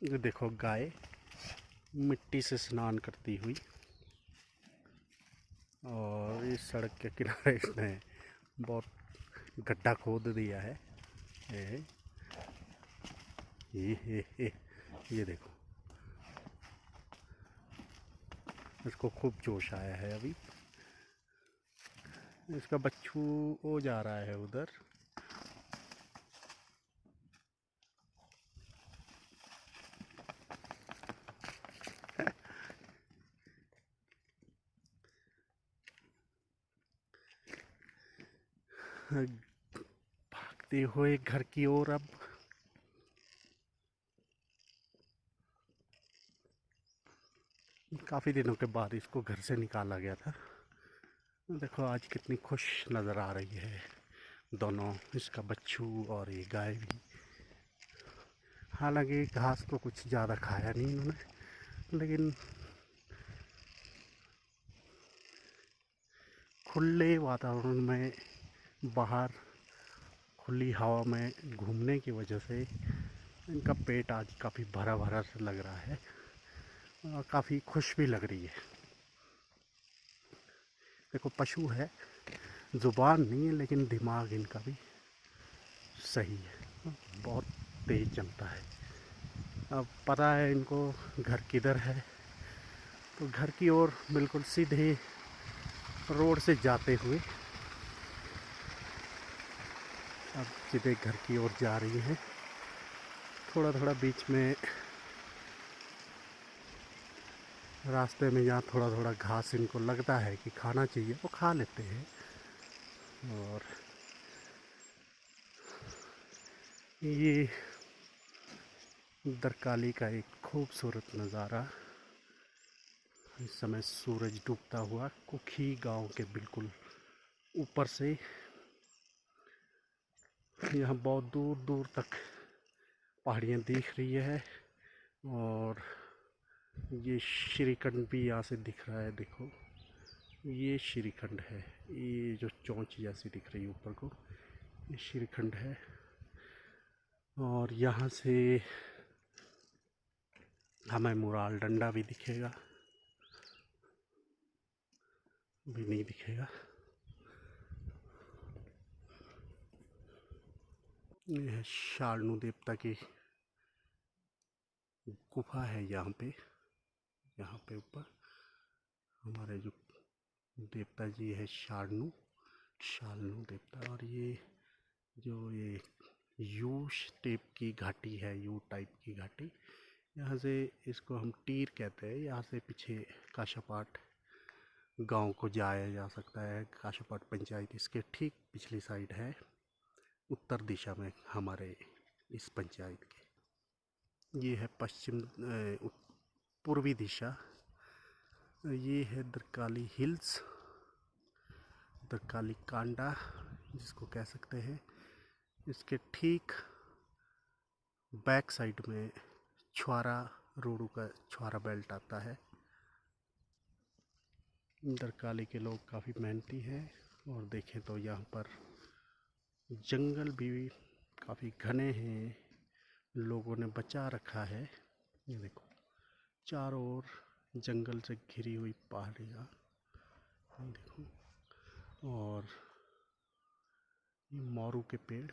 ये देखो गाय मिट्टी से स्नान करती हुई, और इस सड़क के किनारे इसने बहुत गड्ढा खोद दिया है। ये ये देखो, इसको खूब जोश आया है अभी। इसका बच्चू वो जा रहा है उधर। भागते हुए घर की ओर अब। काफ़ी दिनों के बाद इसको घर से निकाला गया था। देखो आज कितनी खुश नज़र आ रही है दोनों, इसका बच्चू और ये गाय भी। हालांकि घास तो कुछ ज़्यादा खाया नहीं इन्होंने, लेकिन खुले वातावरण में बाहर खुली हवा में घूमने की वजह से इनका पेट आज काफ़ी भरा भरा लग रहा है और काफ़ी खुश भी लग रही है। देखो पशु है, ज़ुबान नहीं है लेकिन दिमाग इनका भी सही है, बहुत तेज चलता है। अब पता है इनको घर किधर है, तो घर की ओर बिल्कुल सीधे रोड से जाते हुए अब सीधे घर की ओर जा रही है। थोड़ा थोड़ा बीच में रास्ते में जहाँ थोड़ा थोड़ा घास इनको लगता है कि खाना चाहिए वो खा लेते हैं। और ये दरकाली का एक खूबसूरत नज़ारा, इस समय सूरज डूबता हुआ कुखी गांव के बिल्कुल ऊपर से। यहाँ बहुत दूर दूर तक पहाड़ियाँ दिख रही है, और ये श्रीखंड भी यहाँ से दिख रहा है। देखो ये श्रीखंड है, ये जो चोंच जैसी दिख रही है ऊपर को, ये श्रीखंड है। और यहाँ से हमें मुराल डंडा भी दिखेगा, भी नहीं दिखेगा। ये है शालनू देवता की गुफा है यहाँ पे ऊपर हमारे जो देवता जी है शालनू शालनू देवता। और ये जो ये यू टाइप की घाटी है, यू टाइप की घाटी, यहाँ से इसको हम टीर कहते हैं। यहाँ से पीछे काशापाट गांव को जाया जा सकता है। काशापाट पंचायत इसके ठीक पिछली साइड है, उत्तर दिशा में हमारे इस पंचायत के। ये है पश्चिम पूर्वी दिशा। ये है दरकाली हिल्स, दरकाली कांडा जिसको कह सकते हैं। इसके ठीक बैक साइड में छुआरा रोडू का छुआरा बेल्ट आता है। दरकाली के लोग काफ़ी मेहनती हैं, और देखें तो यहाँ पर जंगल भी काफ़ी घने हैं, लोगों ने बचा रखा है। ये देखो चारों ओर जंगल से घिरी हुई पहाड़ियाँ देखो, और ये मोरू के पेड़।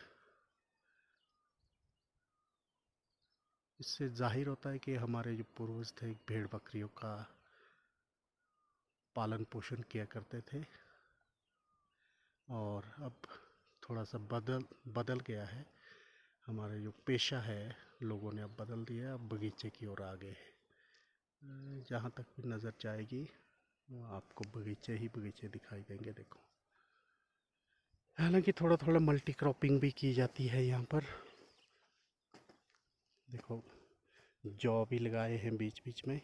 इससे जाहिर होता है कि हमारे जो पूर्वज थे भेड़ बकरियों का पालन पोषण किया करते थे, और अब थोड़ा सा बदल गया है। हमारे जो पेशा है लोगों ने अब बदल दिया, अब बगीचे की ओर आ गए हैं। जहाँ तक भी नज़र जाएगी आपको बगीचे ही बगीचे दिखाई देंगे। देखो हालांकि थोड़ा थोड़ा मल्टी क्रॉपिंग भी की जाती है यहाँ पर। देखो जौ भी लगाए हैं बीच बीच में।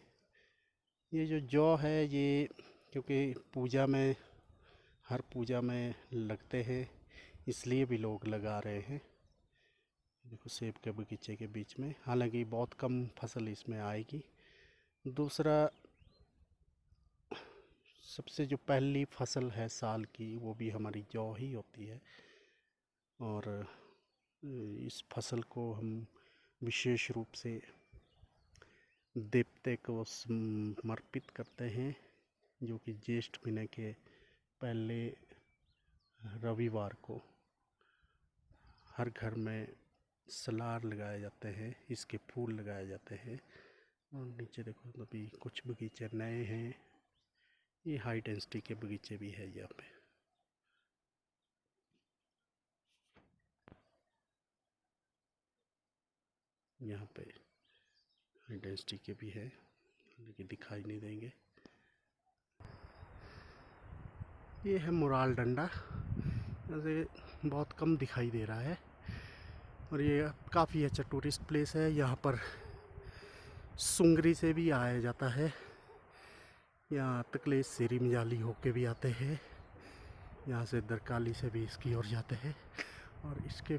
ये जो जौ है ये क्योंकि पूजा में, हर पूजा में लगते हैं, इसलिए भी लोग लगा रहे हैं। देखो सेब के बगीचे के बीच में, हालांकि बहुत कम फसल इसमें आएगी। दूसरा, सबसे जो पहली फसल है साल की वो भी हमारी जौ ही होती है, और इस फसल को हम विशेष रूप से देवते को समर्पित करते हैं, जो कि ज्येष्ठ महीने के पहले रविवार को हर घर में सलार लगाए जाते हैं, इसके फूल लगाए जाते हैं। और नीचे देखो अभी कुछ बगीचे नए हैं, ये हाई डेंसिटी के बगीचे भी है यहाँ पे। यहाँ पे हाई डेंसिटी के भी है, लेकिन दिखाई नहीं देंगे। ये है मुराल डंडा, जैसे बहुत कम दिखाई दे रहा है, और ये काफ़ी अच्छा टूरिस्ट प्लेस है। यहाँ पर सुंगरी से भी आया जाता है, यहाँ तकले सिरी मजाली होके भी आते हैं, यहाँ से दरकाली से भी इसकी ओर जाते हैं। और इसके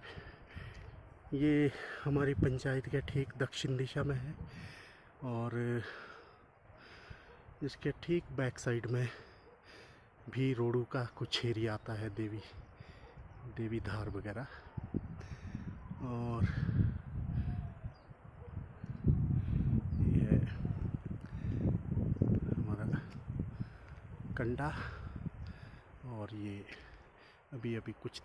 ये हमारी पंचायत के ठीक दक्षिण दिशा में है, और इसके ठीक बैक साइड में भी रोडू का कुछ एरिया आता है, देवी धार वगैरह। और ये है हमारा कंडा, और ये अभी कुछ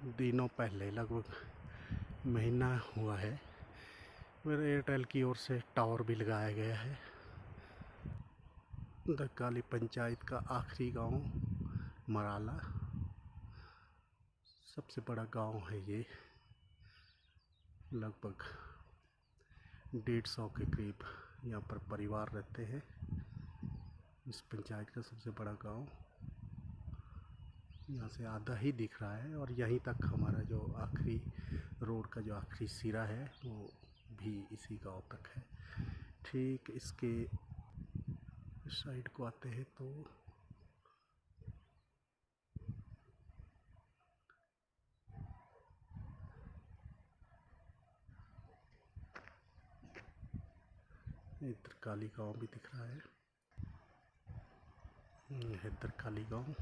दिनों पहले, लगभग महीना हुआ है, फिर एयरटेल की ओर से टावर भी लगाया गया है। दरकाली पंचायत का आखिरी गांव मराला, सबसे बड़ा गांव है ये, लगभग 150 के करीब यहाँ पर परिवार रहते हैं। इस पंचायत का सबसे बड़ा गांव यहाँ से आधा ही दिख रहा है, और यहीं तक हमारा जो आखिरी रोड का जो आखिरी सिरा है वो भी इसी गांव तक है। ठीक इसके साइड को आते हैं तो इधर काली गांव भी दिख रहा है। इधर काली गांव,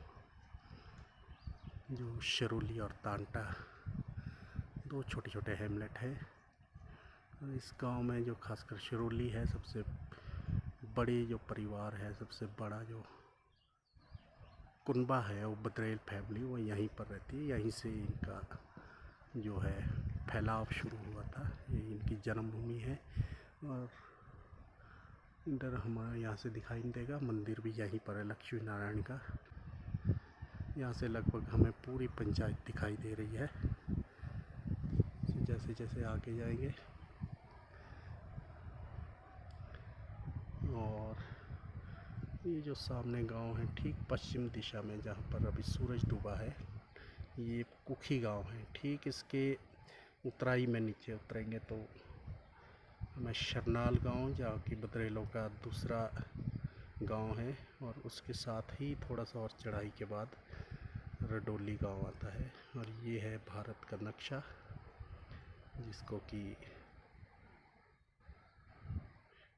जो शरोली और तांटा दो छोटे छोटे हेमलेट है। इस गांव में जो खासकर शरोली है, सबसे बड़ी जो परिवार है, सबसे बड़ा जो कुनबा है, वो बदरेल फैमिली, वो यहीं पर रहती है। यहीं से इनका जो है फैलाव शुरू हुआ था, ये इनकी जन्मभूमि है। और इधर हमारे यहाँ से दिखाई नहीं देगा, मंदिर भी यहीं पर है लक्ष्मी नारायण का। यहाँ से लगभग हमें पूरी पंचायत दिखाई दे रही है, जैसे जैसे आगे जाएंगे। और ये जो सामने गांव है ठीक पश्चिम दिशा में, जहाँ पर अभी सूरज डूबा है, ये कुखी गांव है। ठीक इसके उतराई में नीचे उतरेंगे तो हमें शरनाल गांव, जहाँ की बदरेलों का दूसरा गांव है, और उसके साथ ही थोड़ा सा और चढ़ाई के बाद रडोली गांव आता है। और ये है भारत का नक्शा, जिसको कि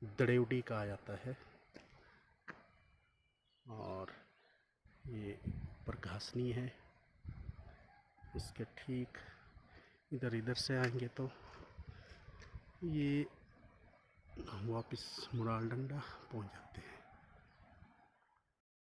दड़ेवडी कहा जाता है। और ये ऊपर घासनी है, इसके ठीक इधर से आएंगे तो ये वापस मुराल डंडा पहुंच जाते हैं।